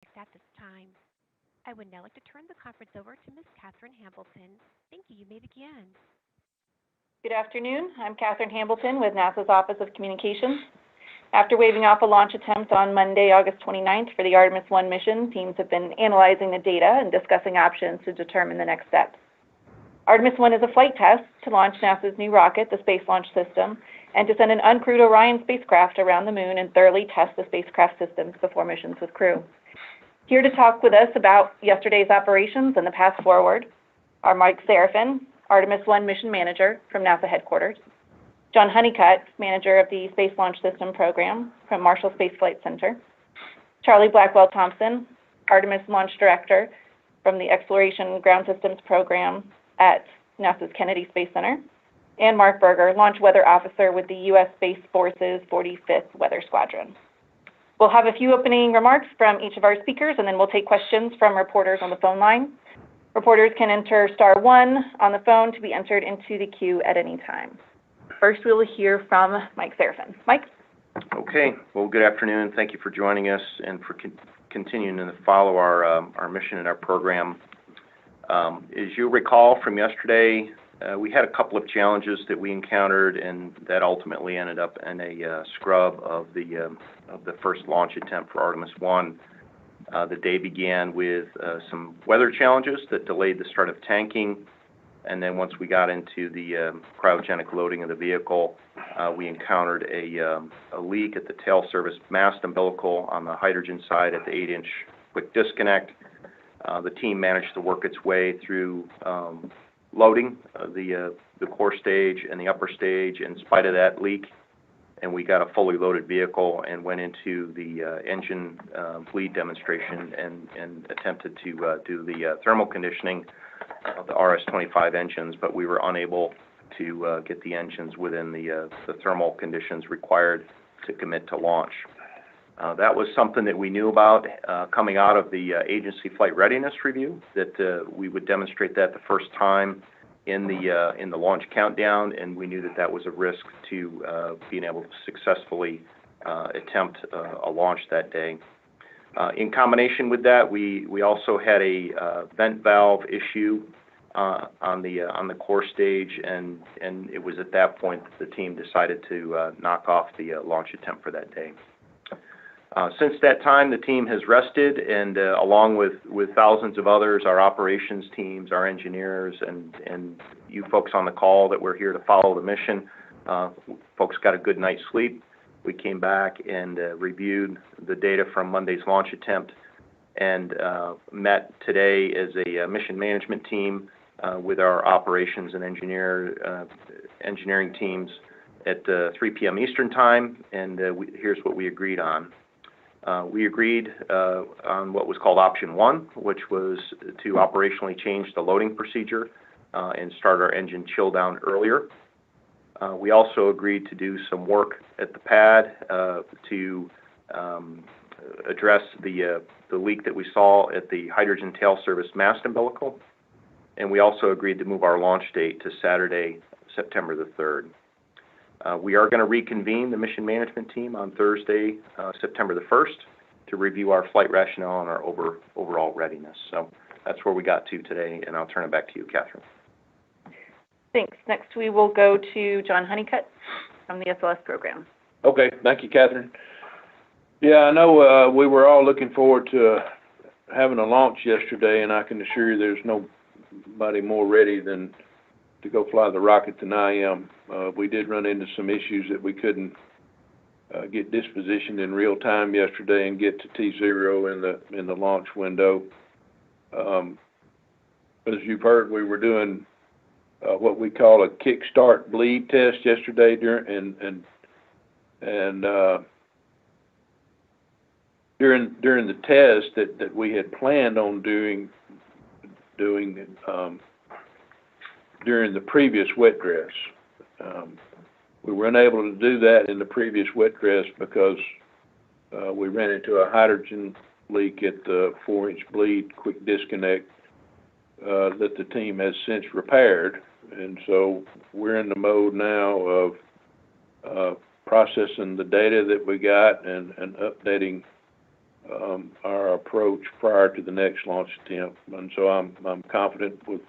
At this time. I would now like to turn the conference over to Ms. Catherine Hambleton. Thank you. You may begin. Good afternoon. I'm Catherine Hambleton with NASA's Office of Communications. After waving off a launch attempt on Monday, August 29th for the Artemis I mission, teams have been analyzing the data and discussing options to determine the next steps. Artemis I is a flight test to launch NASA's new rocket, the Space Launch System, and to send an uncrewed Orion spacecraft around the moon and thoroughly test the spacecraft systems before missions with crew. Here to talk with us about yesterday's operations and the path forward are Mike Serafin, Artemis I Mission Manager from NASA Headquarters, John Honeycutt, Manager of the Space Launch System Program from Marshall Space Flight Center, Charlie Blackwell Thompson, Artemis Launch Director from the Exploration Ground Systems Program at NASA's Kennedy Space Center, and Mark Berger, Launch Weather Officer with the U.S. Space Force's 45th Weather Squadron. We'll have a few opening remarks from each of our speakers, and then we'll take questions from reporters on the phone line. Reporters can enter *1 on the phone to be entered into the queue at any time. First, we will hear from Mike Serafin. Mike? Okay. Well, good afternoon. Thank you for joining us and for continuing to follow our mission and our program. As you recall from yesterday, we had a couple of challenges that we encountered, and that ultimately ended up in a scrub of the first launch attempt for Artemis I. The day began with some weather challenges that delayed the start of tanking, and then once we got into the cryogenic loading of the vehicle, we encountered a leak at the tail service mast umbilical on the hydrogen side at the 8-inch quick disconnect. The team managed to work its way through loading the core stage and the upper stage in spite of that leak, and we got a fully loaded vehicle and went into the engine bleed demonstration and attempted to do the thermal conditioning of the RS-25 engines, but we were unable to get the engines within the thermal conditions required to commit to launch. That was something that we knew about coming out of the agency flight readiness review, that we would demonstrate that the first time in the launch countdown, and we knew that that was a risk to being able to successfully attempt a launch that day. In combination with that, we also had a vent valve issue on the core stage, and it was at that point that the team decided to knock off the launch attempt for that day. Since that time, the team has rested, and along with thousands of others, our operations teams, our engineers, and you folks on the call that we're here to follow the mission, folks got a good night's sleep. We came back and reviewed the data from Monday's launch attempt and met today as a mission management team with our operations and engineering teams at 3 p.m. Eastern Time, and here's what we agreed on. We agreed on what was called Option 1, which was to operationally change the loading procedure and start our engine chill down earlier. We also agreed to do some work at the pad to address the leak that we saw at the hydrogen tail service mast umbilical. And we also agreed to move our launch date to Saturday, September the 3rd. We are going to reconvene the mission management team on Thursday, September the 1st, to review our flight rationale and our overall readiness. So that's where we got to today, and I'll turn it back to you, Catherine. Thanks. Next, we will go to John Honeycutt from the SLS program. Okay, thank you, Catherine. Yeah, I know we were all looking forward to having a launch yesterday, and I can assure you there's nobody more ready than to go fly the rocket than I am. We did run into some issues that we couldn't get dispositioned in real time yesterday and get to T0 in the launch window. As you've heard, we were doing what we call a kickstart bleed test yesterday during the test that we had planned on doing during the previous wet dress. We were unable to do that in the previous wet dress because we ran into a hydrogen leak at the 4-inch bleed quick disconnect that the team has since repaired. And so we're in the mode now of processing the data that we got and updating our approach prior to the next launch attempt. And so I'm confident with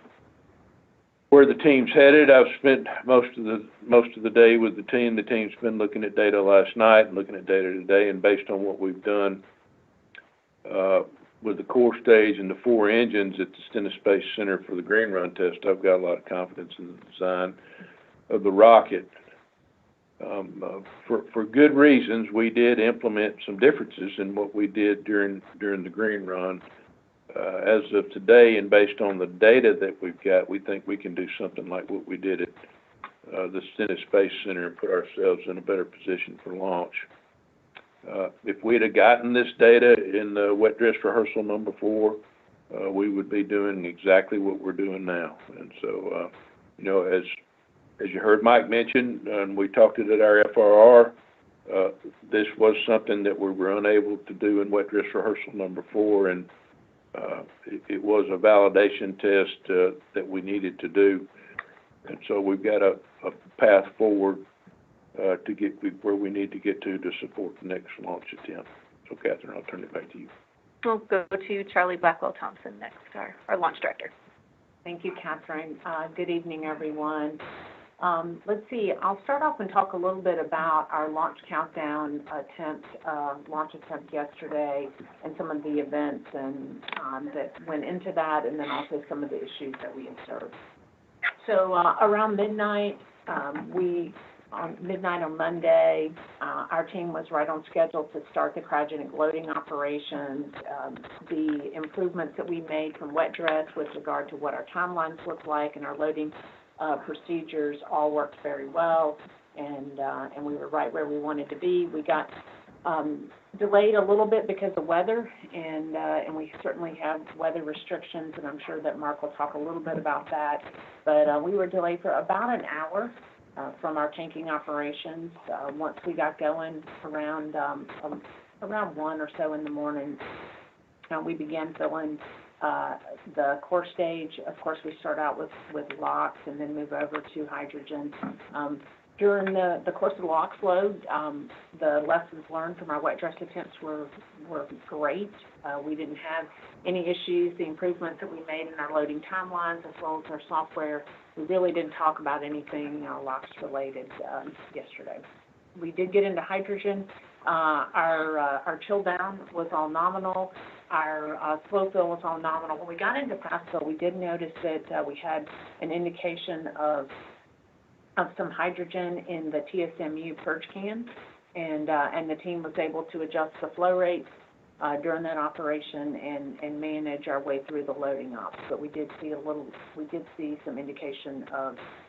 where the team's headed. I've spent most of the day with the team. The team's been looking at data last night and looking at data today, and based on what we've done with the core stage and the 4 engines at the Stennis Space Center for the Green Run test, I've got a lot of confidence in the design of the rocket. For good reasons, we did implement some differences in what we did during the Green Run. As of today, and based on the data that we've got, we think we can do something like what we did at the Stennis Space Center and put ourselves in a better position for launch. If we'd have gotten this data in the wet dress rehearsal number 4, we would be doing exactly what we're doing now. And so, you know, as you heard Mike mention, and we talked it at our FRR, this was something that we were unable to do in wet dress rehearsal number 4, and it was a validation test that we needed to do. And so we've got a path forward to get where we need to get to support the next launch attempt. So, Catherine, I'll turn it back to you. We'll go to Charlie Blackwell-Thompson next, our launch director. Thank you, Catherine. Good evening, everyone. Let's see, I'll start off and talk a little bit about our launch countdown launch attempt yesterday, and some of the events and that went into that, and then also some of the issues that we observed. So around midnight, midnight on Monday, our team was right on schedule to start the cryogenic loading operations. The improvements that we made from wet dress with regard to what our timelines look like and our loading procedures all worked very well, and we were right where we wanted to be. We got delayed a little bit because of weather, and we certainly have weather restrictions, and I'm sure that Mark will talk a little bit about that. But we were delayed for about an hour from our tanking operations. Once we got going around 1 or so in the morning, we began filling the core stage. Of course, we start out with LOX and then move over to hydrogen. During the course of the LOX load, the lessons learned from our wet dress attempts were great. We didn't have any issues. The improvements that we made in our loading timelines as well as our software, we really didn't talk about anything LOX related yesterday. We did get into hydrogen. Our chill down was all nominal. Our slow fill was all nominal. When we got into pass fill, we did notice that we had an indication of some hydrogen in the TSMU purge can, and the team was able to adjust the flow rates during that operation and manage our way through the loading ops. But we did see some indication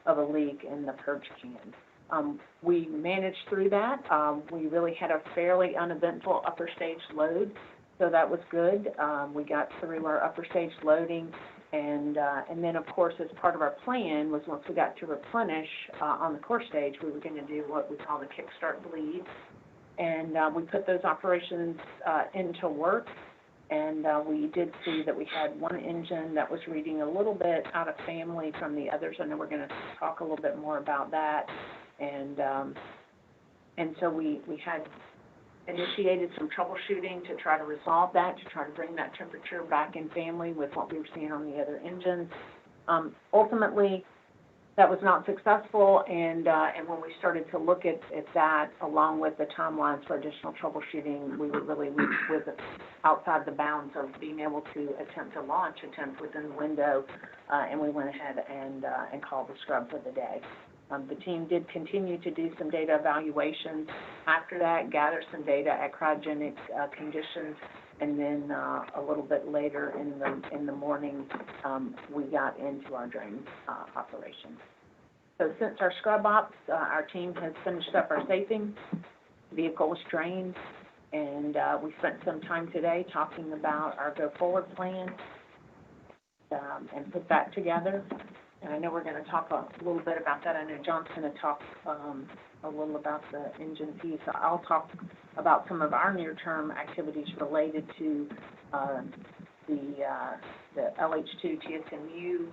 of a leak in the purge can. We managed through that. We really had a fairly uneventful upper stage load, so that was good. We got through our upper stage loading, and then, of course, as part of our plan was once we got to replenish on the core stage, we were going to do what we call the kickstart bleed. And we put those operations into work, and we did see that we had one engine that was reading a little bit out of family from the others. I know we're going to talk a little bit more about that. And so we had initiated some troubleshooting to try to resolve that, to try to bring that temperature back in family with what we were seeing on the other engines. Ultimately, that was not successful, and when we started to look at that, along with the timelines for additional troubleshooting, we were really with outside the bounds of being able to attempt a launch attempt within the window, and we went ahead and called the scrub for the day. The team did continue to do some data evaluations after that, gather some data at cryogenic conditions, and then a little bit later in the morning, we got into our drain operations. So since our scrub ops, our team has finished up our safing. The vehicle was drained, and we spent some time today talking about our go-forward plan and put that together. And I know we're going to talk a little bit about that. I know John's going to talk a little about the engine piece. I'll talk about some of our near-term activities related to the LH2 TSMU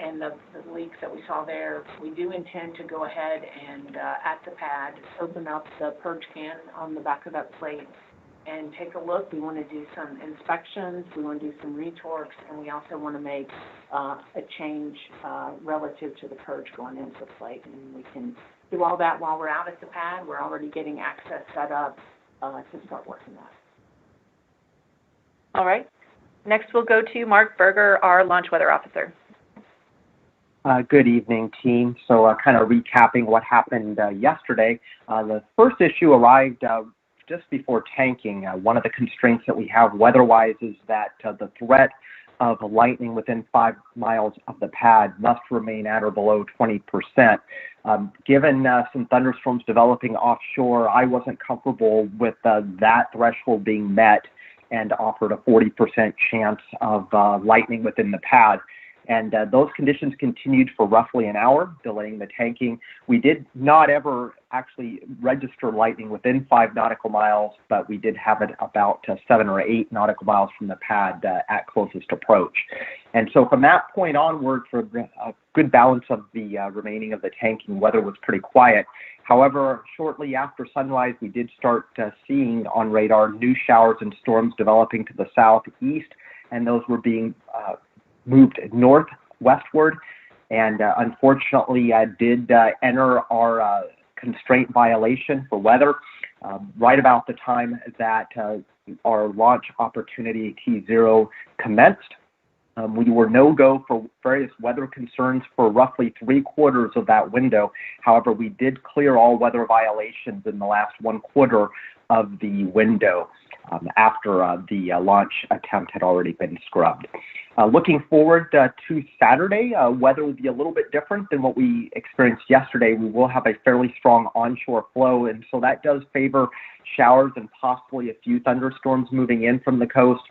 and the leaks that we saw there. We do intend to go ahead and, at the pad, open up the purge can on the back of that plate and take a look. We want to do some inspections, we want to do some retorques, and we also want to make a change relative to the purge going into the plate. And we can do all that while we're out at the pad. We're already getting access set up to start working that. All right. Next, we'll go to Mark Berger, our launch weather officer. Good evening, team. So kind of recapping what happened yesterday, the first issue arrived just before tanking. One of the constraints that we have weather-wise is that the threat of lightning within 5 miles of the pad must remain at or below 20%. Given some thunderstorms developing offshore, I wasn't comfortable with that threshold being met and offered a 40% chance of lightning within the pad. And those conditions continued for roughly an hour, delaying the tanking. We did not ever actually register lightning within 5 nautical miles, but we did have it about 7 or 8 nautical miles from the pad at closest approach. And so from that point onward, for a good balance of the remaining of the tanking, weather was pretty quiet. However, shortly after sunrise, we did start seeing on radar new showers and storms developing to the southeast, and those were being moved northwestward, and unfortunately did enter our constraint violation for weather right about the time that our launch opportunity T0 commenced. We were no-go for various weather concerns for roughly 3/4 of that window. However, we did clear all weather violations in the last 1/4 of the window after the launch attempt had already been scrubbed. Looking forward to Saturday, weather will be a little bit different than what we experienced yesterday. We will have a fairly strong onshore flow, and so that does favor showers and possibly a few thunderstorms moving in from the coast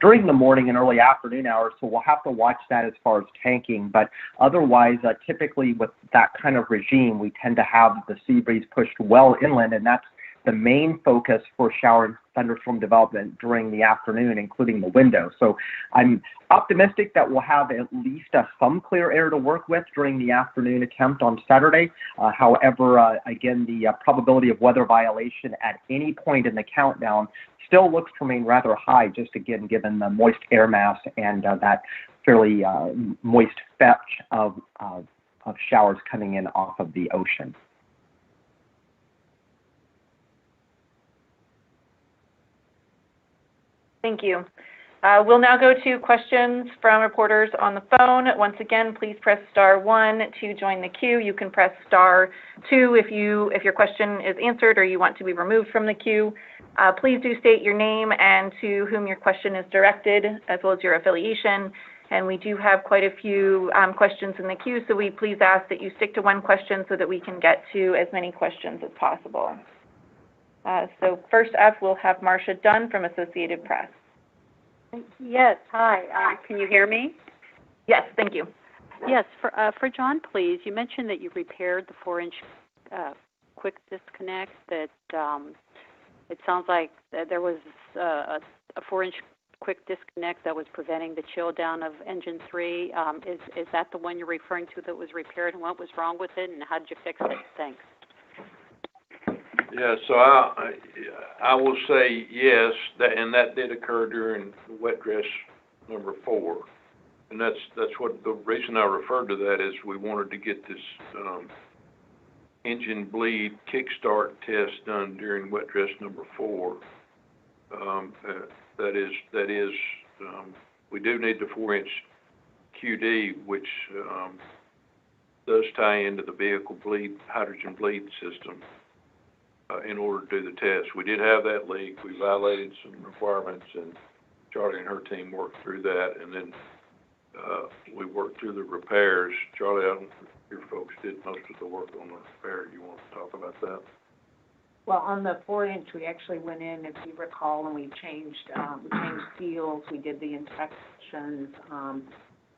during the morning and early afternoon hours, so we'll have to watch that as far as tanking. But otherwise, typically with that kind of regime, we tend to have the sea breeze pushed well inland, and that's the main focus for shower and thunderstorm development during the afternoon, including the window. So I'm optimistic that we'll have at least some clear air to work with during the afternoon attempt on Saturday. However, again, the probability of weather violation at any point in the countdown still looks to remain rather high, just again, given the moist air mass and that fairly moist fetch of showers coming in off of the ocean. Thank you. We'll now go to questions from reporters on the phone. Once again, please press *1 to join the queue. You can press *2 if your question is answered or you want to be removed from the queue. Please do state your name and to whom your question is directed, as well as your affiliation. And we do have quite a few questions in the queue, so we please ask that you stick to one question so that we can get to as many questions as possible. So first up, we'll have Marcia Dunn from Associated Press. Yes, hi. Can you hear me? Yes, thank you. Yes, for John, please. You mentioned that you repaired the 4-inch quick disconnect. That it sounds like that there was a 4-inch quick disconnect that was preventing the chill down of engine 3. Is that the one you're referring to that was repaired, and what was wrong with it, and how did you fix it? Thanks. Yeah, so I will say yes, that did occur during wet dress number 4, and that's what the reason I referred to that is we wanted to get this engine bleed kickstart test done during wet dress number 4. That is, we do need the 4-inch QD, which does tie into the vehicle hydrogen bleed system. In order to do the test. We did have that leak. We violated some requirements, and Charlie and her team worked through that, and then we worked through the repairs. Charlie, I don't think your folks did most of the work on the repair. You want to talk about that? Well, on the 4-inch, we actually went in, if you recall, and we changed seals. We did the inspections.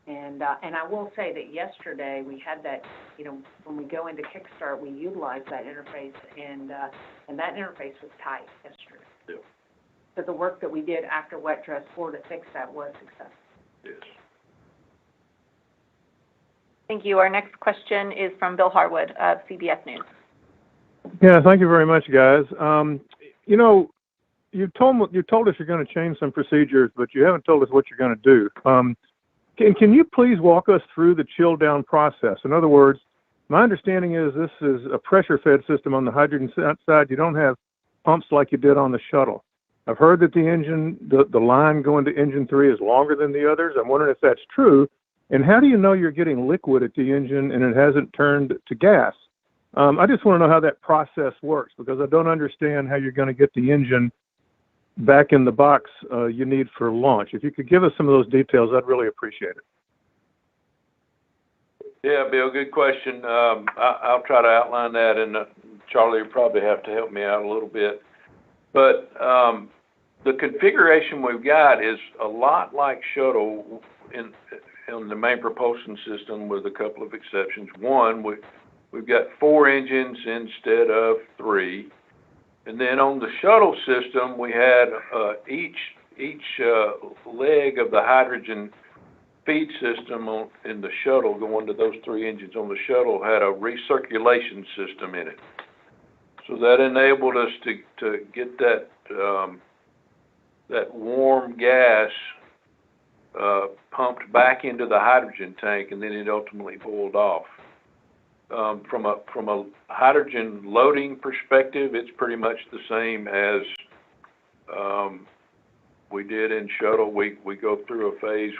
And I will say that yesterday we had that, when we go into Kickstart, we utilize that interface, and that interface was tight yesterday. Yeah. So the work that we did after wet dress 4 to fix that was successful. Yes. Thank you. Our next question is from Bill Harwood of CBS News. Yeah, thank you very much, guys. you told us you're going to change some procedures, but you haven't told us what you're going to do. Can you please walk us through the chill down process? In other words, my understanding is this is a pressure-fed system on the hydrogen side. You don't have pumps like you did on the shuttle. I've heard that the line going to engine 3 is longer than the others. I'm wondering if that's true. And how do you know you're getting liquid at the engine and it hasn't turned to gas? I just want to know how that process works, because I don't understand how you're going to get the engine back in the box you need for launch. If you could give us some of those details, I'd really appreciate it. Yeah, Bill, good question. I'll try to outline that, and Charlie will probably have to help me out a little bit. But the configuration we've got is a lot like shuttle in the main propulsion system, with a couple of exceptions. One, we've got 4 engines instead of 3. And then on the shuttle system, we had each leg of the hydrogen feed system in the shuttle going to those 3 engines on the shuttle had a recirculation system in it. So that enabled us to get that warm gas pumped back into the hydrogen tank, and then it ultimately boiled off. From a hydrogen loading perspective, it's pretty much the same as we did in shuttle. We go through a phase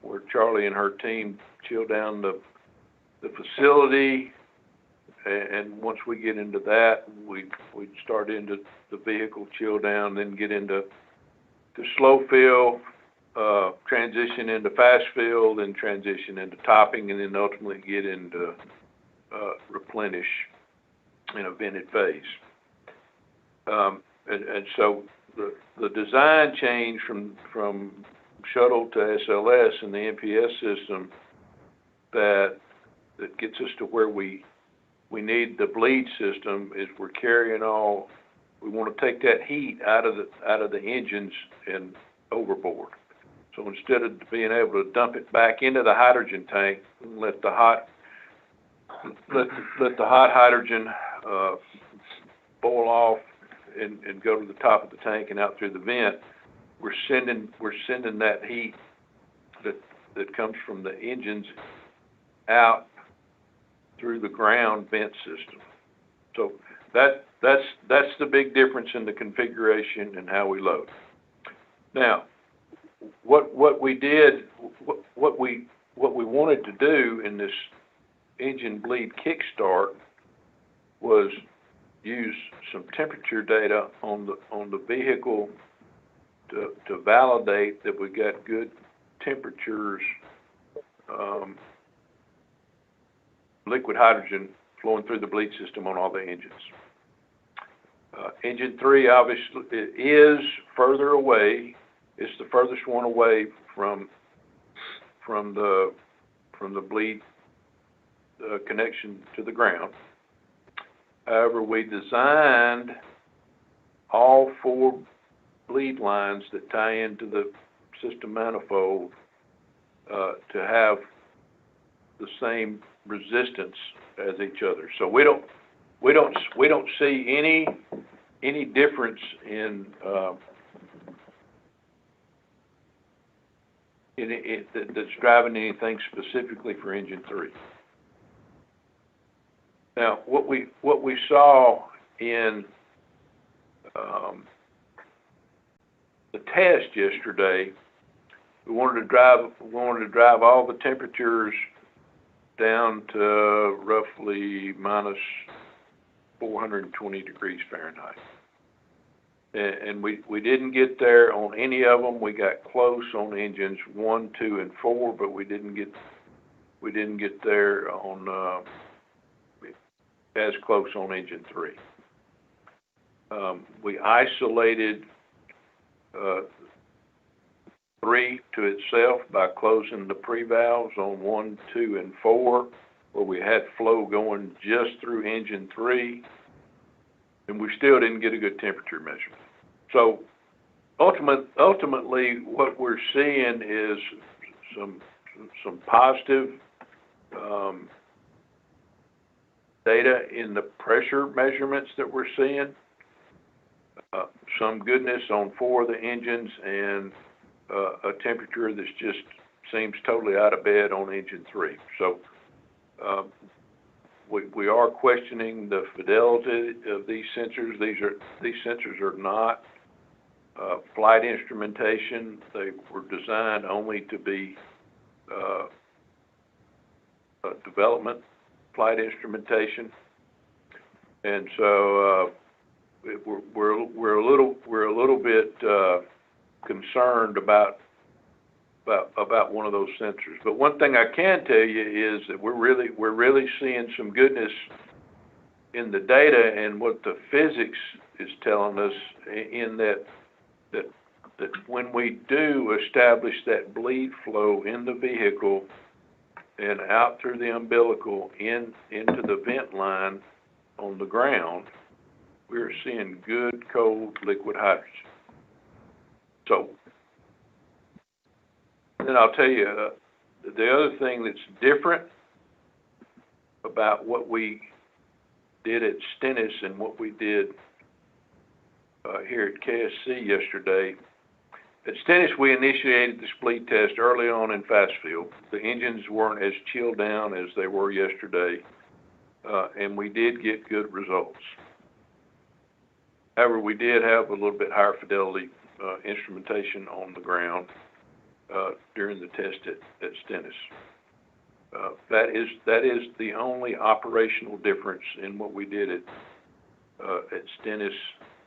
where Charlie and her team chill down the facility, and once we get into that, we start into the vehicle chill down, then get into slow fill, transition into fast fill, then transition into topping, and then ultimately get into replenish in a vented phase. And so the design change from shuttle to SLS and the MPS system that gets us to where we need the bleed system is we want to take that heat out of the engines and overboard. So instead of being able to dump it back into the hydrogen tank and let the hot hydrogen boil off and go to the top of the tank and out through the vent, we're sending that heat that comes from the engines out through the ground vent system. So that's the big difference in the configuration and how we load. Now, what we wanted to do in this engine bleed kickstart was use some temperature data on the vehicle to validate that we got good temperatures, liquid hydrogen flowing through the bleed system on all the engines. Engine 3 obviously is further away. It's the furthest one away from the bleed connection to the ground. However, we designed all 4 bleed lines that tie into the system manifold to have the same resistance as each other. So we don't see any difference in that's driving anything specifically for engine 3. Now, what we saw in the test yesterday, we wanted to drive all the temperatures down to roughly minus 420 degrees Fahrenheit. And we didn't get there on any of them. We got close on engines 1, 2, and 4, but we didn't get there on as close on engine 3. We isolated 3 to itself by closing the pre-valves on 1, 2, and 4, where we had flow going just through engine 3, and we still didn't get a good temperature measurement. So ultimately, what we're seeing is some positive data in the pressure measurements that we're seeing. some goodness on 4 of the engines, and a temperature that's just seems totally out of bed on engine 3. So we are questioning the fidelity of these sensors. These sensors are not flight instrumentation. They were designed only to be development flight instrumentation, and so we're a little bit concerned about one of those sensors. But one thing I can tell you is that we're really seeing some goodness in the data and what the physics is telling us, in that when we do establish that bleed flow in the vehicle and out through the umbilical into the vent line on the ground, we're seeing good cold liquid hydrogen. So then I'll tell you the other thing that's different about what we did at Stennis and what we did here at KSC yesterday. At Stennis, we initiated the bleed test early on in fast field. The engines weren't as chilled down as they were yesterday, and we did get good results. However, we did have a little bit higher fidelity instrumentation on the ground during the test at Stennis. That is the only operational difference in what we did at Stennis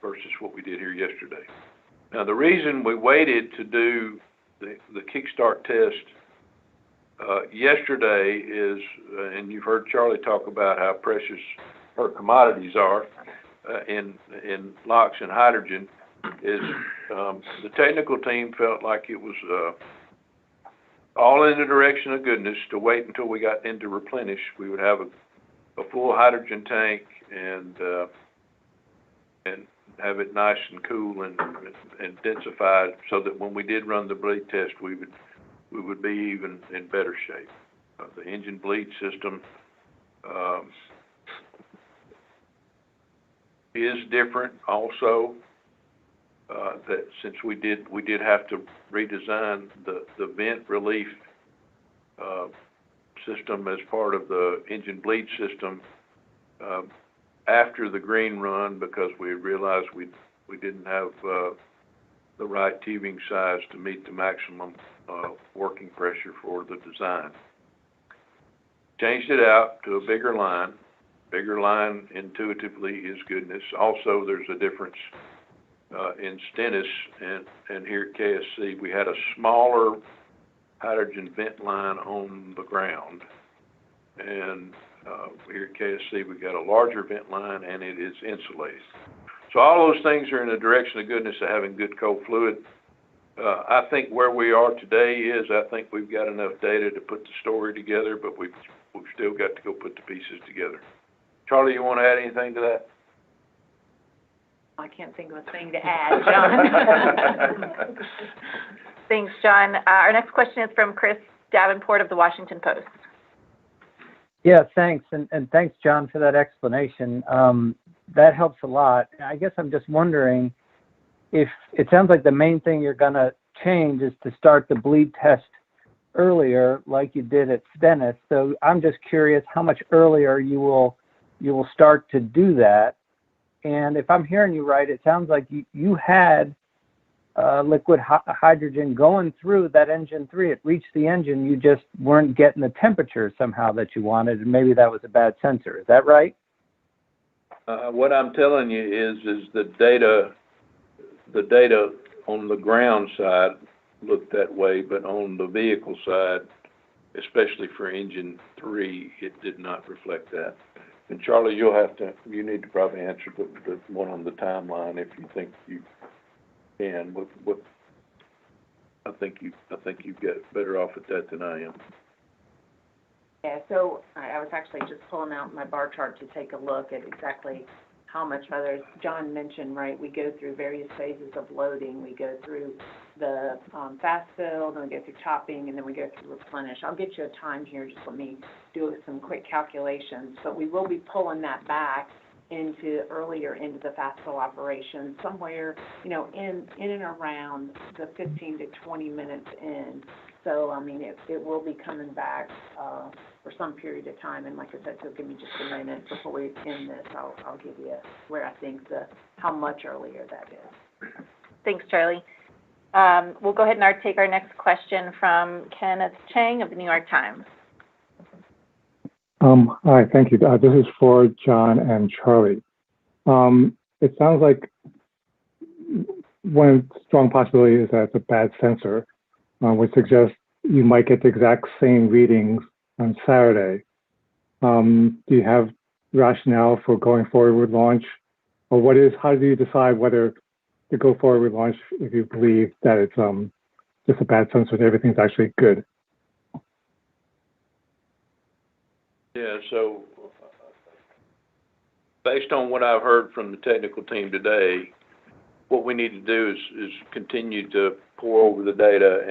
versus what we did here yesterday. Now, the reason we waited to do the kickstart test yesterday is, and you've heard Charlie talk about how precious her commodities are in LOX and hydrogen, is the technical team felt like it was all in the direction of goodness to wait until we got into replenish. We would have a full hydrogen tank and have it nice and cool and densified, so that when we did run the bleed test, we would be even in better shape. The engine bleed system is different also. That since we did have to redesign the vent relief system as part of the engine bleed system after the green run, because we realized we didn't have the right tubing size to meet the maximum working pressure for the design. Changed it out to a bigger line. Bigger line intuitively is goodness. Also, there's a difference in Stennis and here at KSC. We had a smaller hydrogen vent line on the ground, and here at KSC we got a larger vent line, and it is insulated. So all those things are in the direction of goodness of having good cold fluid. I think where we are today is, I think we've got enough data to put the story together, but we've still got to go put the pieces together. Charlie, you want to add anything to that? I can't think of a thing to add, John. Thanks, John. Our next question is from Chris Davenport of the Washington Post. Yeah, thanks, and thanks, John, for that explanation. That helps a lot. I guess I'm just wondering if it sounds like the main thing you're going to change is to start the bleed test earlier, like you did at Stennis. So I'm just curious how much earlier you will start to do that. And if I'm hearing you right, it sounds like you had liquid hydrogen going through that engine 3. It reached the engine. You just weren't getting the temperature somehow that you wanted, and maybe that was a bad sensor. Is that right? What I'm telling you is the data on the ground side looked that way, but on the vehicle side, especially for engine 3, it did not reflect that. And Charlie, you need to probably answer the one on the timeline if you think you can. I think you get better off at that than I am. Yeah, so I was actually just pulling out my bar chart to take a look at exactly how much further. John mentioned, right, we go through various phases of loading. We go through the fast fill, then we go through topping, and then we go through replenish. I'll get you a time here. Just let me do some quick calculations. But we will be pulling that back earlier into the FASTO operation, somewhere, in and around the 15 to 20 minutes in. So, I mean, it will be coming back, for some period of time, and like I said, so give me just a minute before we end this, I'll give you where I think how much earlier that is. Thanks, Charlie. We'll go ahead and take our next question from Kenneth Chang of the New York Times. Hi, thank you. This is for John and Charlie. It sounds like one strong possibility is that it's a bad sensor, which suggests you might get the exact same readings on Saturday. Do you have rationale for going forward with launch? Or how do you decide whether to go forward with launch if you believe that it's just a bad sensor and everything's actually good? Yeah, so based on what I've heard from the technical team today, what we need to do is continue to pour over the data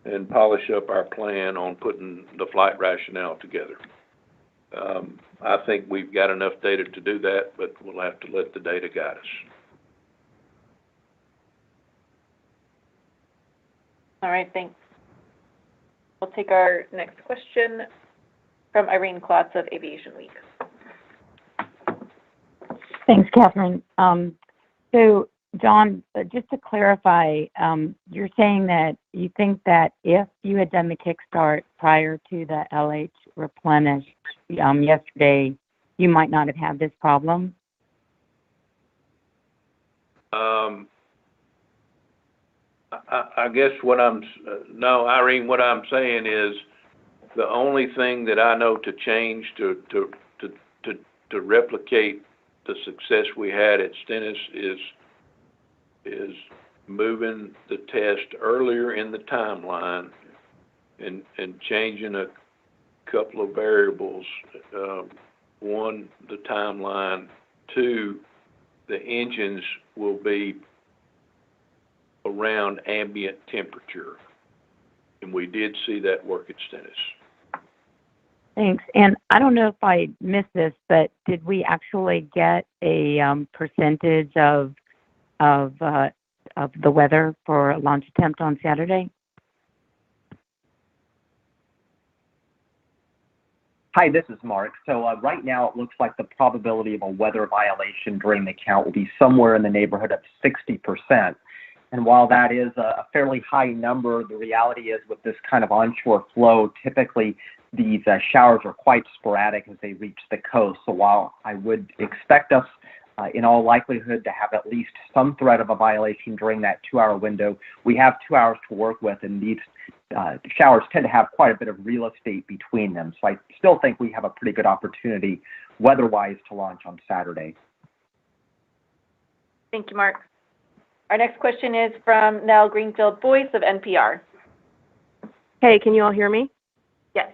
and polish up our plan on putting the flight rationale together. I think we've got enough data to do that, but we'll have to let the data guide us. All right, thanks. We'll take our next question from Irene Klotz of Aviation Week. Thanks, Catherine. So, John, just to clarify, you're saying that you think that if you had done the kickstart prior to the LH replenish yesterday, you might not have had this problem? I guess no, Irene, what I'm saying is the only thing that I know to change to replicate the success we had at Stennis is moving the test earlier in the timeline and changing a couple of variables. One, the timeline. Two, the engines will be around ambient temperature. And we did see that work at Stennis. Thanks. And I don't know if I missed this, but did we actually get a percentage of the weather for a launch attempt on Saturday? Hi, this is Mark. So right now it looks like the probability of a weather violation during the count will be somewhere in the neighborhood of 60%. And while that is a fairly high number, the reality is with this kind of onshore flow, typically these showers are quite sporadic as they reach the coast. So while I would expect us in all likelihood to have at least some threat of a violation during that 2-hour window, we have 2 hours to work with, and these showers tend to have quite a bit of real estate between them. So I still think we have a pretty good opportunity weather-wise to launch on Saturday. Thank you, Mark. Our next question is from Nell Greenfield-Boyce of NPR. Hey, can you all hear me? Yes.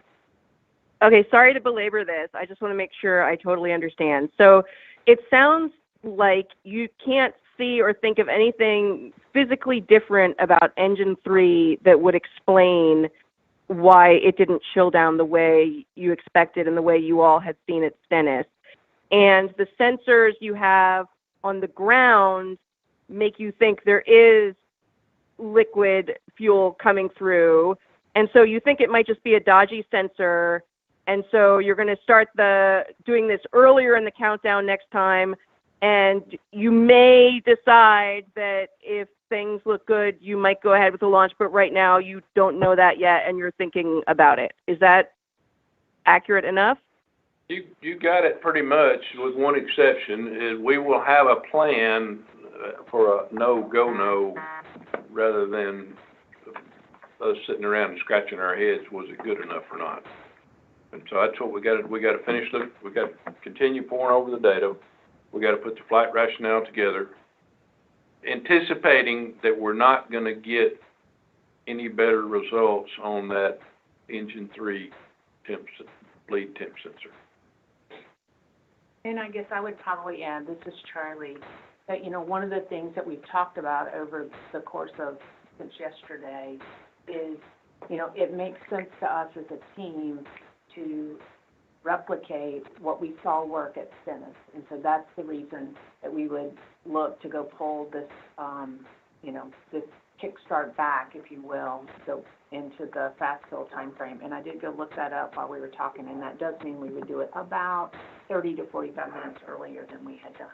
Okay, sorry to belabor this. I just want to make sure I totally understand. So it sounds like you can't see or think of anything physically different about Engine 3 that would explain why it didn't chill down the way you expected and the way you all had seen at Stennis. And the sensors you have on the ground make you think there is liquid fuel coming through. And so you think it might just be a dodgy sensor. And so you're going to start doing this earlier in the countdown next time. And you may decide that if things look good, you might go ahead with the launch. But right now you don't know that yet and you're thinking about it. Is that accurate enough? You got it pretty much, with one exception, is we will have a plan for a no, rather than us sitting around and scratching our heads, was it good enough or not? And so that's what we got to finish. We got to continue pouring over the data. We got to put the flight rationale together, anticipating that we're not going to get any better results on that Engine 3 lead temp sensor. And I guess I would probably add, this is Charlie, that, one of the things that we've talked about over the course of since yesterday is, it makes sense to us as a team to replicate what we saw work at Stennis. And so that's the reason that we would look to go pull this, this kickstart back, if you will, so into the fast fill timeframe. And I did go look that up while we were talking, and that does mean we would do it about 30 to 45 minutes earlier than we had done.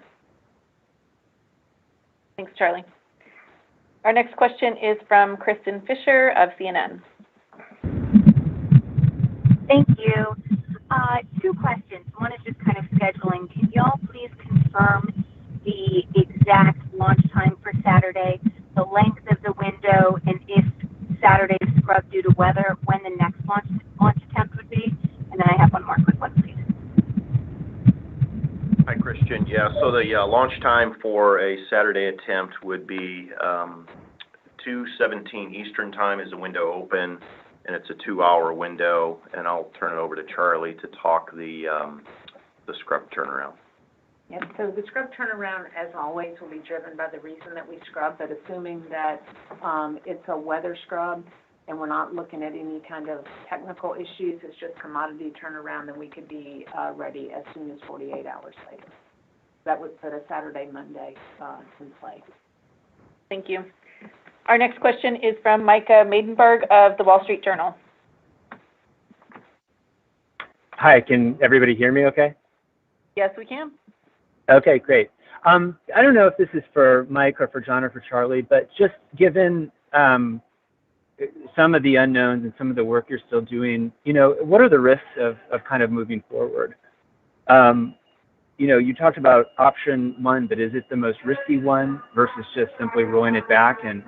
Thanks, Charlie. Our next question is from Kristen Fisher of CNN. Thank you. Two questions. One is just kind of scheduling. Can y'all please confirm the exact launch time for Saturday, the length of the window, and if Saturday is scrubbed due to weather, when the next launch attempt would be? And then I have one more quick one, please. Hi, Christian. Yeah, so the launch time for a Saturday attempt would be 2:17 Eastern time is the window open, and it's a 2-hour window. And I'll turn it over to Charlie to talk the scrub turnaround. Yep, so the scrub turnaround, as always, will be driven by the reason that we scrub, but assuming that it's a weather scrub and we're not looking at any kind of technical issues, it's just commodity turnaround, then we could be ready as soon as 48 hours later. That would put a Saturday, Monday in play. Thank you. Our next question is from Micah Maidenberg of the Wall Street Journal. Hi, can everybody hear me okay? Yes, we can. Okay, great. I don't know if this is for Mike or for John or for Charlie, but just given some of the unknowns and some of the work you're still doing, what are the risks of kind of moving forward? You talked about option one, but is it the most risky one versus just simply rolling it back and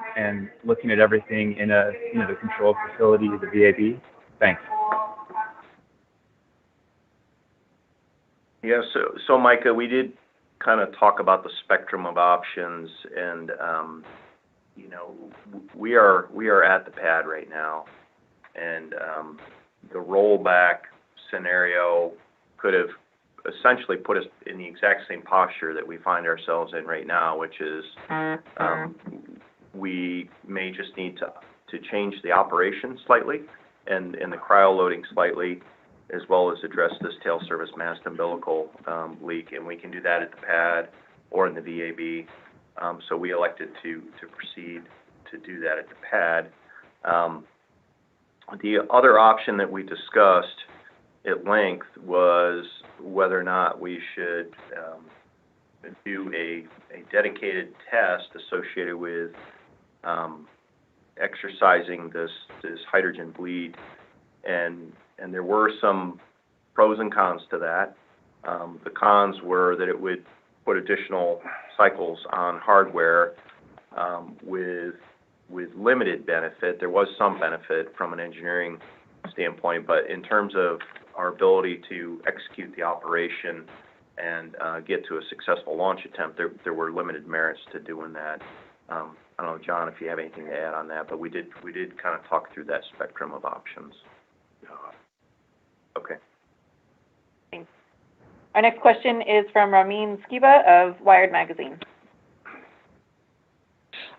looking at everything in the controlled facility, the VAB? Thanks. Yeah, so Micah, we did kind of talk about the spectrum of options, and we are at the pad right now, and the rollback scenario could have essentially put us in the exact same posture that we find ourselves in right now, which is we may just need to change the operation slightly and the cryo loading slightly, as well as address this tail service mast umbilical leak, and we can do that at the pad or in the VAB. So we elected to proceed to do that at the pad. The other option that we discussed at length was whether or not we should do a dedicated test associated with exercising this hydrogen bleed, and there were some pros and cons to that. The cons were that it would put additional cycles on hardware with limited benefit. There was some benefit from an engineering standpoint, but in terms of our ability to execute the operation and get to a successful launch attempt, there were limited merits to doing that. I don't know, John, if you have anything to add on that, but we did kind of talk through that spectrum of options. Okay. Thanks. Our next question is from Ramin Skiba of Wired Magazine.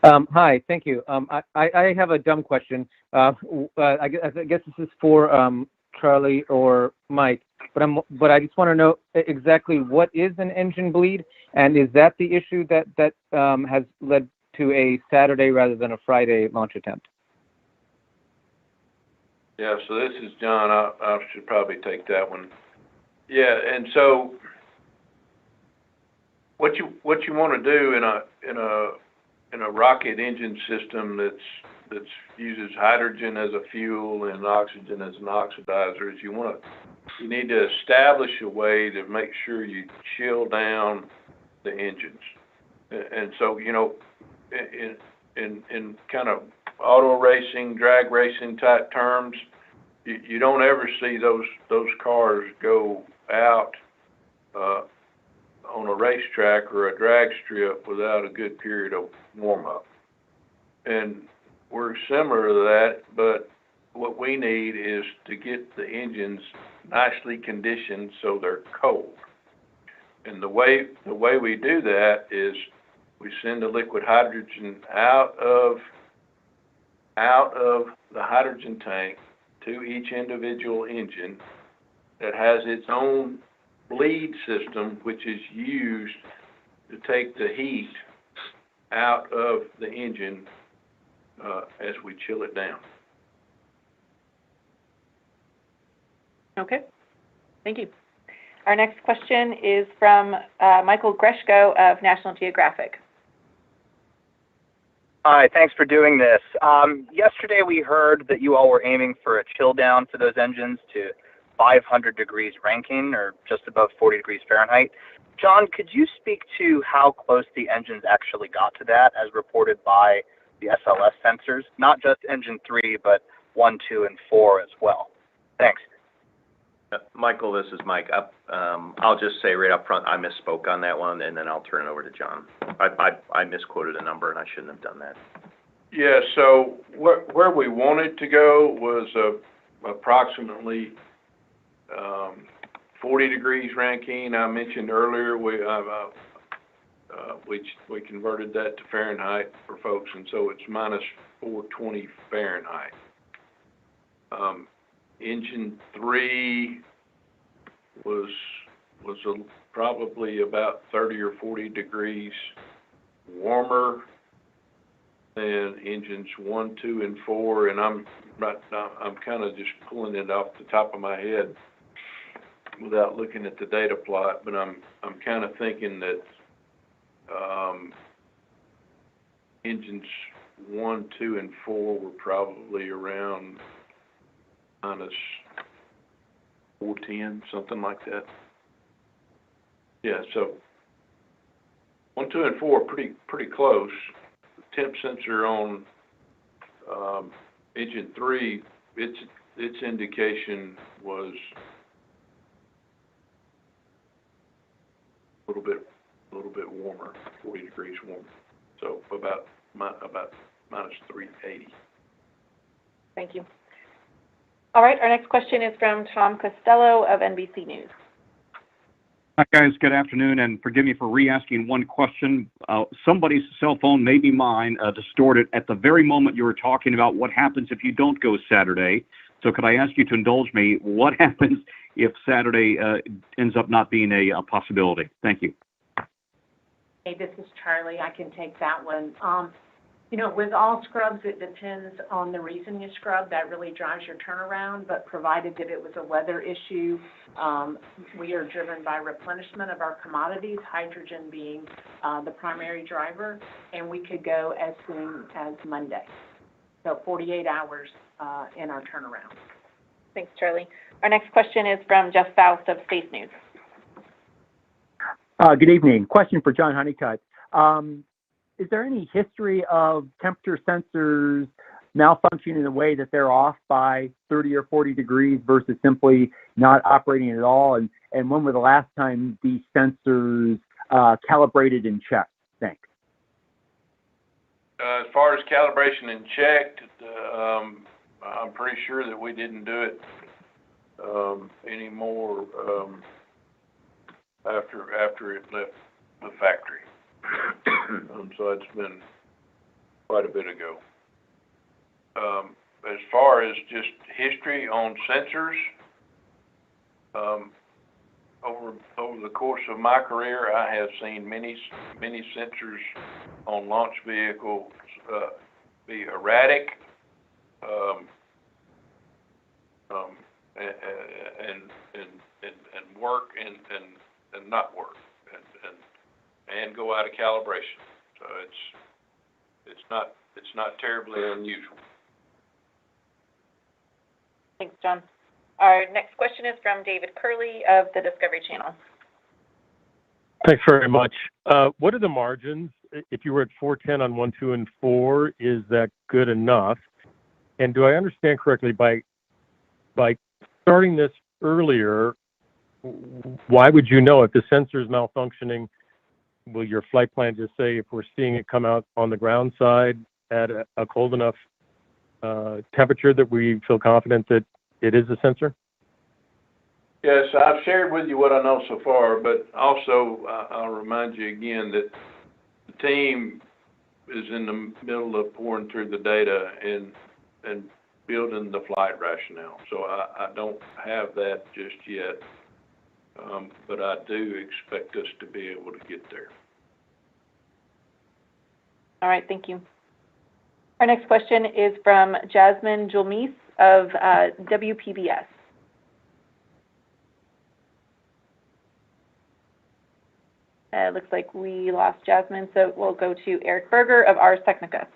Hi, thank you. I have a dumb question. I guess this is for Charlie or Mike, but I just want to know exactly what is an engine bleed, and is that the issue that has led to a Saturday rather than a Friday launch attempt? Yeah, so this is John. I should probably take that one. Yeah, and so what you want to do in a rocket engine system that uses hydrogen as a fuel and oxygen as an oxidizer is you need to establish a way to make sure you chill down the engines. And so in kind of auto racing, drag racing type terms, you don't ever see those cars go out on a racetrack or a drag strip without a good period of warm-up. And we're similar to that, but what we need is to get the engines nicely conditioned so they're cold. And the way we do that is we send the liquid hydrogen out of the hydrogen tank to each individual engine, that has its own bleed system, which is used to take the heat out of the engine as we chill it down. Okay, thank you. Our next question is from Michael Greshko of National Geographic. Hi, thanks for doing this. Yesterday we heard that you all were aiming for a chill down for those engines to 500 degrees Rankine, or just above 40 degrees Fahrenheit. John, could you speak to how close the engines actually got to that as reported by the SLS sensors? Not just engine 3, but 1, 2, and 4 as well. Thanks. Michael, this is Mike. I'll just say right up front, I misspoke on that one, and then I'll turn it over to John. I misquoted a number, and I shouldn't have done that. Yeah, so where we wanted to go was approximately 40 degrees Rankine. I mentioned earlier we converted that to Fahrenheit for folks, and so it's minus 420 Fahrenheit. Engine 3 was probably about 30 or 40 degrees warmer than engines 1, 2, and 4, and I'm kind of just pulling it off the top of my head without looking at the data plot, but I'm kind of thinking that engines 1, 2, and 4 were probably around minus 410, something like that. Yeah, so 1, 2, and 4 are pretty close. The temp sensor on engine 3, its indication was a little bit warmer, 40 degrees warmer. So about minus 380. Thank you. All right, our next question is from Tom Costello of NBC News. Hi, guys. Good afternoon, and forgive me for re-asking one question. Somebody's cell phone, maybe mine, distorted at the very moment you were talking about what happens if you don't go Saturday. So could I ask you to indulge me? What happens if Saturday ends up not being a possibility? Thank you. Hey, this is Charlie. I can take that one. You know, with all scrubs, it depends on the reason you scrub. That really drives your turnaround, but provided that it was a weather issue, we are driven by replenishment of our commodities, hydrogen being the primary driver, and we could go as soon as Monday. So 48 hours in our turnaround. Thanks, Charlie. Our next question is from Jeff Faust of Space News. Good evening. Question for John Honeycutt. Is there any history of temperature sensors malfunctioning in a way that they're off by 30 or 40 degrees versus simply not operating at all? And when were the last time these sensors calibrated and checked? Thanks. As far as calibration and checked, I'm pretty sure that we didn't do it anymore after it left the factory. So it's been quite a bit ago. As far as just history on sensors, over the course of my career, I have seen many sensors on launch vehicles be erratic and work and not work and go out of calibration. So it's not terribly unusual. Thanks, John. Our next question is from David Curley of the Discovery Channel. Thanks very much. What are the margins? If you were at 410 on 1, 2, and 4, is that good enough? And do I understand correctly, by starting this earlier, why would you know if the sensor is malfunctioning? Will your flight plan just say if we're seeing it come out on the ground side at a cold enough temperature that we feel confident that it is a sensor? Yes, I've shared with you what I know so far, but also I'll remind you again that the team is in the middle of pouring through the data, and building the flight rationale. So I don't have that just yet, but I do expect us to be able to get there. All right, thank you. Our next question is from Jasmine Julmis of WPBS. Looks like we lost Jasmine, so we'll go to Eric Berger of Ars Technica.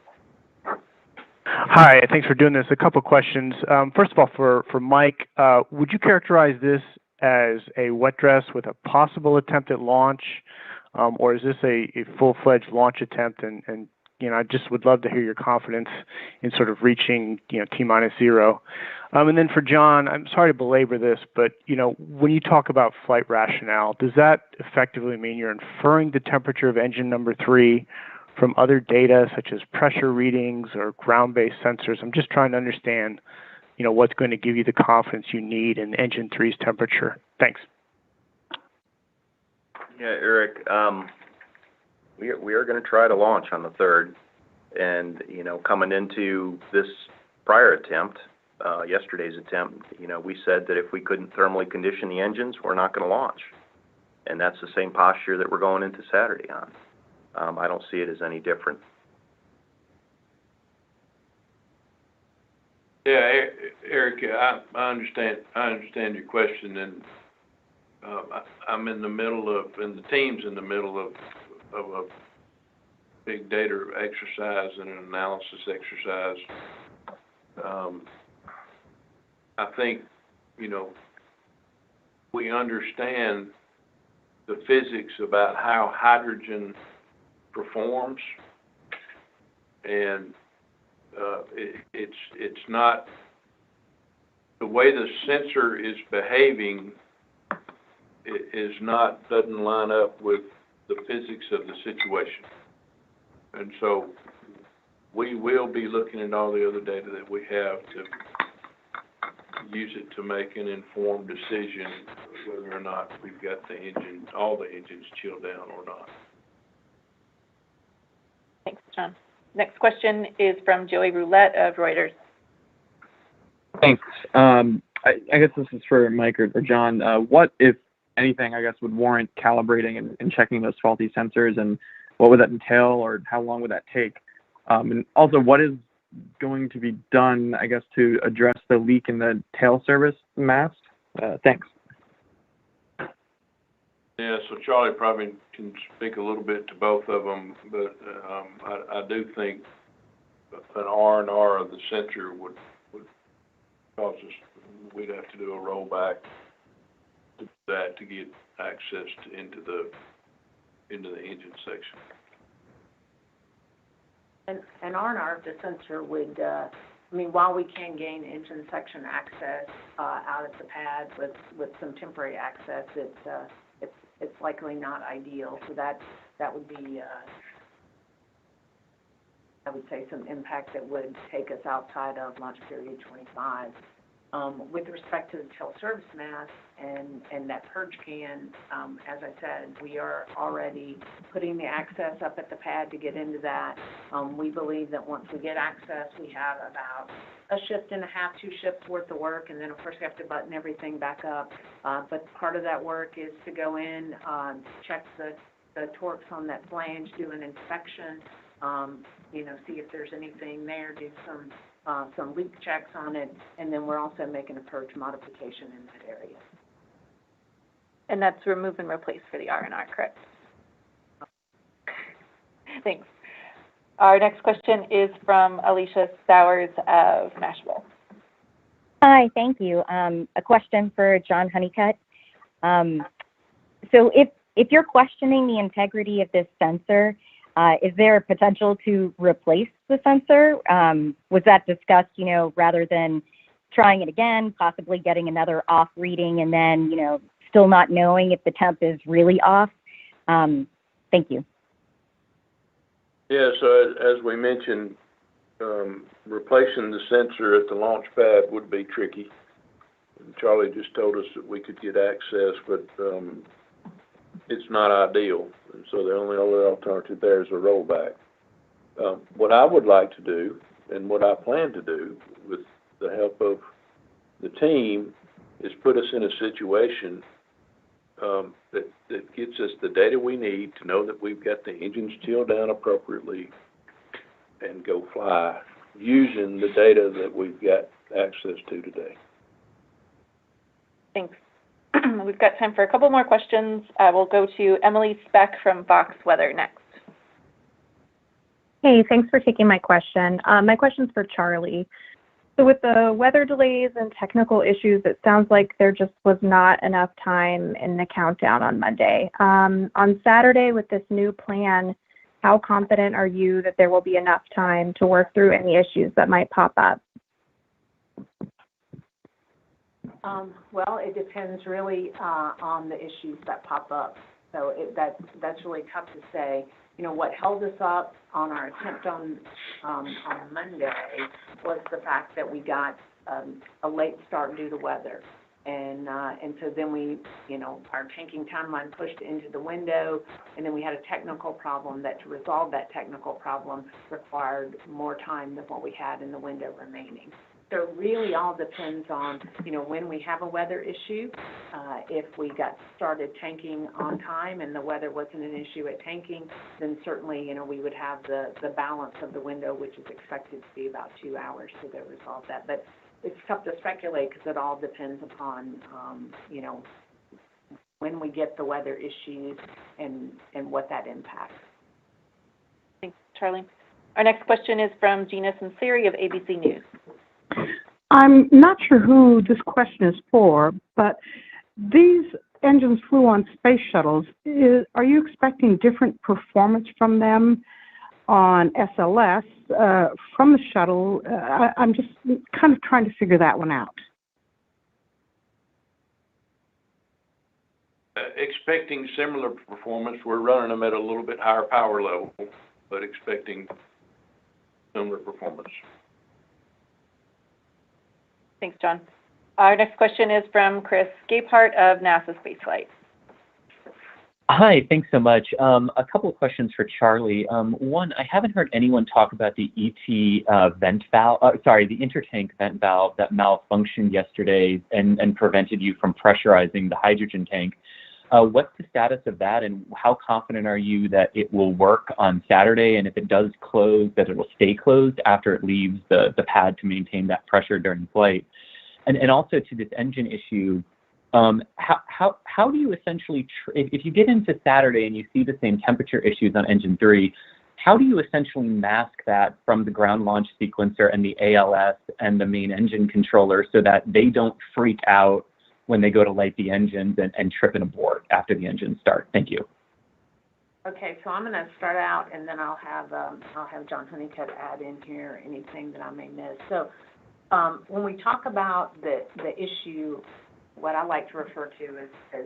Hi, thanks for doing this. A couple questions. First of all, for Mike, would you characterize this as a wet dress with a possible attempt at launch, or is this a full-fledged launch attempt? And I just would love to hear your confidence in sort of reaching, T-minus 0. And then for John, I'm sorry to belabor this, but, when you talk about flight rationale, does that effectively mean you're inferring the temperature of engine number 3 from other data such as pressure readings or ground-based sensors? I'm just trying to understand, what's going to give you the confidence you need in engine 3's temperature. Thanks. Yeah, Eric, we are going to try to launch on the 3rd, and coming into this prior attempt, yesterday's attempt, we said that if we couldn't thermally condition the engines, we're not going to launch, and that's the same posture that we're going into Saturday on. I don't see it as any different. Yeah, Eric, I understand your question, and I'm in the middle of, and the team's in the middle of a big data exercise and an analysis exercise. I think, we understand the physics about how hydrogen performs, and it's not, the way the sensor is behaving doesn't line up with the physics of the situation. And so we will be looking at all the other data that we have to use it to make an informed decision whether or not we've got all the engines chilled down or not. Thanks, John. Next question is from Joey Roulette of Reuters. Thanks. I guess this is for Mike or John. What, if anything, I guess, would warrant calibrating and checking those faulty sensors, and what would that entail, or how long would that take? And also, what is going to be done, I guess, to address the leak in the tail service mast? Thanks. Yeah, so Charlie probably can speak a little bit to both of them, but I do think an R&R of the sensor would cause us, we'd have to do a rollback to that to get access into the engine section. And R&R of the sensor would, while we can gain engine section access out at the pad with some temporary access, it's likely not ideal. So that would be, I would say, some impact that would take us outside of launch period 25. With respect to the tail service mast and that purge can, as I said, we are already putting the access up at the pad to get into that. We believe that once we get access, we have about a shift and a half, 2 shifts worth of work, and then of course we have to button everything back up. But part of that work is to go in, check the torques on that flange, do an inspection, see if there's anything there, do some leak checks on it, and then we're also making a purge modification in that area. And that's remove and replace for the R&R, correct? Thanks. Our next question is from Alicia Stowers of Nashville. Hi, thank you. A question for John Honeycutt. So if you're questioning the integrity of this sensor, is there a potential to replace the sensor? Was that discussed, rather than trying it again, possibly getting another off reading, and then, still not knowing if the temp is really off? Thank you. Yeah, so as we mentioned, replacing the sensor at the launch pad would be tricky. Charlie just told us that we could get access, but it's not ideal. And so the only other alternative there is a rollback. What I would like to do, and what I plan to do with the help of the team, has put us in a situation that gets us the data we need to know that we've got the engines chilled down appropriately and go fly using the data that we've got access to today. Thanks. We've got time for a couple more questions. We'll go to Emily Speck from Fox Weather next. Hey, thanks for taking my question. My question's for Charlie. So with the weather delays and technical issues, it sounds like there just was not enough time in the countdown on Monday. On Saturday with this new plan, how confident are you that there will be enough time to work through any issues that might pop up? Well, it depends really on the issues that pop up. So that's really tough to say. You know, what held us up on our attempt on Monday was the fact that we got a late start due to weather. And so then we, you know, our tanking timeline pushed into the window, and then we had a technical problem that to resolve that technical problem required more time than what we had in the window remaining. So it really all depends on, you know, when we have a weather issue. If we got started tanking on time and the weather wasn't an issue at tanking, then certainly, you know, we would have the balance of the window, which is expected to be about 2 hours to go resolve that. But it's tough to speculate because it all depends upon, you know, when we get the weather issues and what that impacts. Thanks, Charlie. Our next question is from Gina Sinceri of ABC News. I'm not sure who this question is for, but these engines flew on space shuttles. Are you expecting different performance from them on SLS from the shuttle? I'm just kind of trying to figure that one out. Expecting similar performance. We're running them at a little bit higher power level, but expecting similar performance. Thanks, John. Our next question is from Chris Gapehart of NASA Spaceflight. Hi, thanks so much. A couple of questions for Charlie. One, I haven't heard anyone talk about the vent valve, the intertank vent valve that malfunctioned yesterday and prevented you from pressurizing the hydrogen tank. What's the status of that, and how confident are you that it will work on Saturday, and if it does close, that it will stay closed after it leaves the pad to maintain that pressure during flight? And also to this engine issue, how do you essentially, if you get into Saturday and you see the same temperature issues on engine 3, how do you essentially mask that from the ground launch sequencer and the ALS and the main engine controller so that they don't freak out when they go to light the engines and trip and abort after the engines start? Thank you. Okay, so I'm going to start out, and then I'll have John Honeycutt add in here anything that I may miss. So when we talk about the issue, what I like to refer to as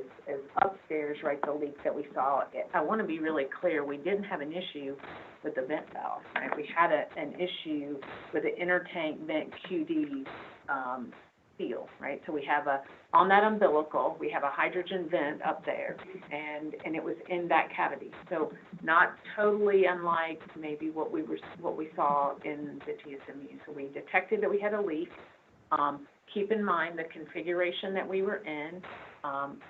upstairs, right, the leak that we saw, I want to be really clear, we didn't have an issue with the vent valve, right? We had an issue with the intertank vent QD seal, right? So we have on that umbilical, we have a hydrogen vent up there, and it was in that cavity. So not totally unlike maybe what we saw in the TSMU. So we detected that we had a leak. Keep in mind the configuration that we were in.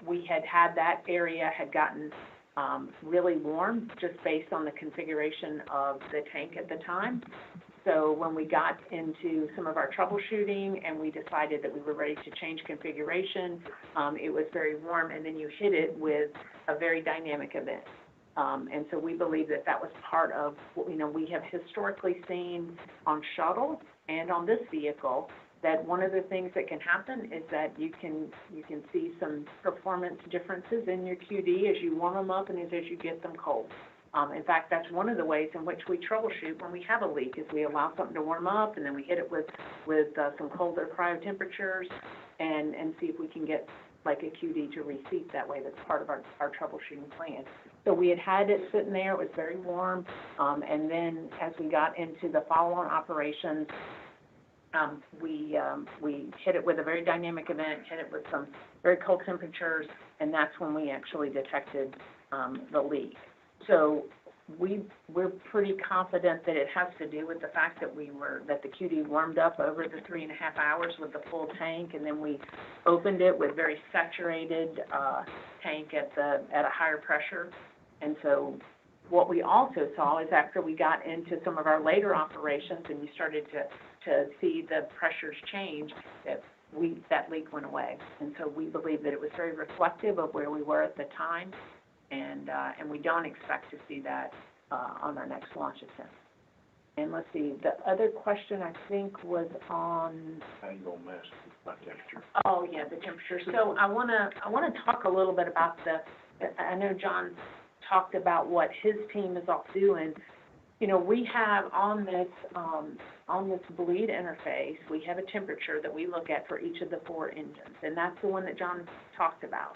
We had that area had gotten really warm just based on the configuration of the tank at the time. So when we got into some of our troubleshooting and we decided that we were ready to change configuration, it was very warm, and then you hit it with a very dynamic event. And so we believe that was part of what we have historically seen on shuttle and on this vehicle, that one of the things that can happen is that you can see some performance differences in your QD as you warm them up and as you get them cold. In fact, that's one of the ways in which we troubleshoot when we have a leak, is we allow something to warm up and then we hit it with some colder cryo temperatures and see if we can get like a QD to reseat that way. That's part of our troubleshooting plan. So we had it sitting there, it was very warm, and then as we got into the follow-on operations, we hit it with a very dynamic event, hit it with some very cold temperatures, and that's when we actually detected the leak. So we're pretty confident that it has to do with the fact that that the QD warmed up over the 3.5 hours with the full tank, and then we opened it with very saturated tank at a higher pressure. And so what we also saw is after we got into some of our later operations and we started to see the pressures change, that leak went away. And so we believe that it was very reflective of where we were at the time, and we don't expect to see that on our next launch attempt. And let's see, the other question I think was on. How you gonna measure by temperature? Oh yeah, the temperature. So I wanna talk a little bit about I know John talked about what his team is off doing. You know, we have on this bleed interface, we have a temperature that we look at for each of the 4 engines, and that's the one that John talked about.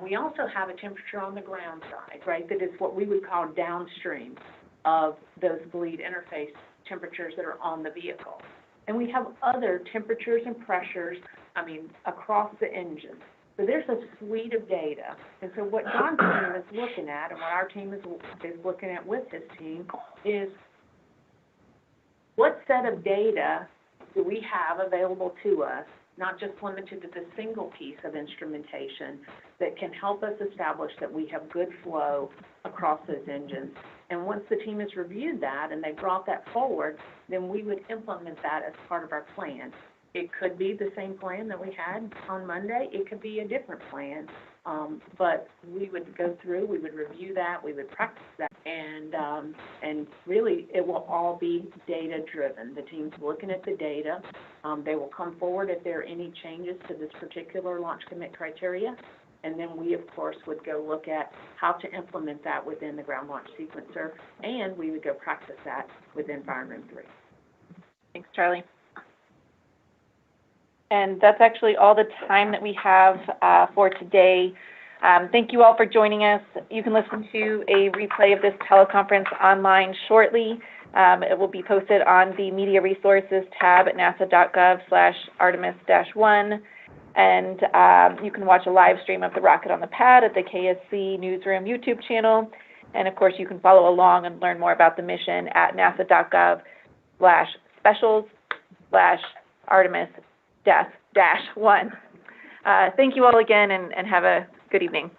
We also have a temperature on the ground side, right, that is what we would call downstream of those bleed interface temperatures that are on the vehicle. And we have other temperatures and pressures, across the engine. So there's a suite of data. And so what John's team is looking at, and what our team is looking at with his team, is what set of data do we have available to us, not just limited to the single piece of instrumentation, that can help us establish that we have good flow across those engines. And once the team has reviewed that and they brought that forward, then we would implement that as part of our plan. It could be the same plan that we had on Monday. It could be a different plan. But we would go through, we would review that, we would practice that, and really it will all be data-driven. The team's looking at the data. They will come forward if there are any changes to this particular launch commit criteria, and then we, of course, would go look at how to implement that within the ground launch sequencer, and we would go practice that within Fire Room 3. Thanks, Charlie. And that's actually all the time that we have for today. Thank you all for joining us. You can listen to a replay of this teleconference online shortly. It will be posted on the Media Resources tab at nasa.gov/Artemis-1. And you can watch a live stream of the Rocket on the Pad at the KSC Newsroom YouTube channel. And, of course, you can follow along and learn more about the mission at nasa.gov/specials/Artemis-1. Thank you all again, and have a good evening.